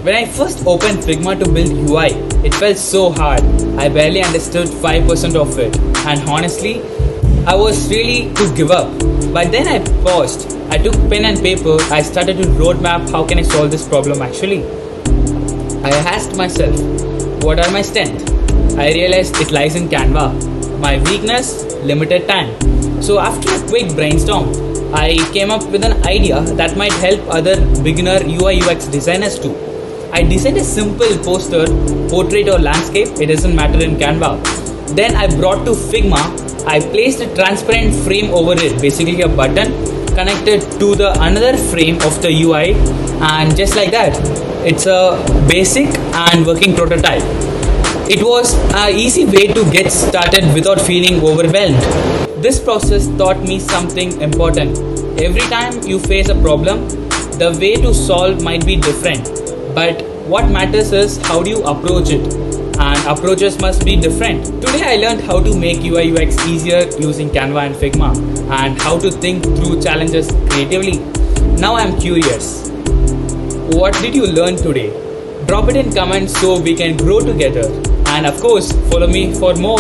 When I first opened Figma to build UI, it felt so hard. I barely understood 5% of it, and honestly, I was really to give up. But then I paused. I took pen and paper. I started to roadmap how can I solve this problem actually. I asked myself, what are my strengths? I realized it lies in Canva. My weakness, limited time. So after a quick brainstorm, I came up with an idea that might help other beginner UI UX designers too. I designed a simple poster, portrait or landscape, it doesn't matter in Canva. Then I brought to Figma, I placed a transparent frame over it, basically a button connected to the another frame of the UI, and just like that, it's a basic and working prototype. It was an easy way to get started without feeling overwhelmed. This process taught me something important. Every time you face a problem, the way to solve might be different. But what matters is how do you approach it, and approaches must be different. Today I learned how to make UI UX easier using Canva and Figma, and how to think through challenges creatively. Now I'm curious. What did you learn today? Drop it in comments so we can grow together. And of course, follow me for more.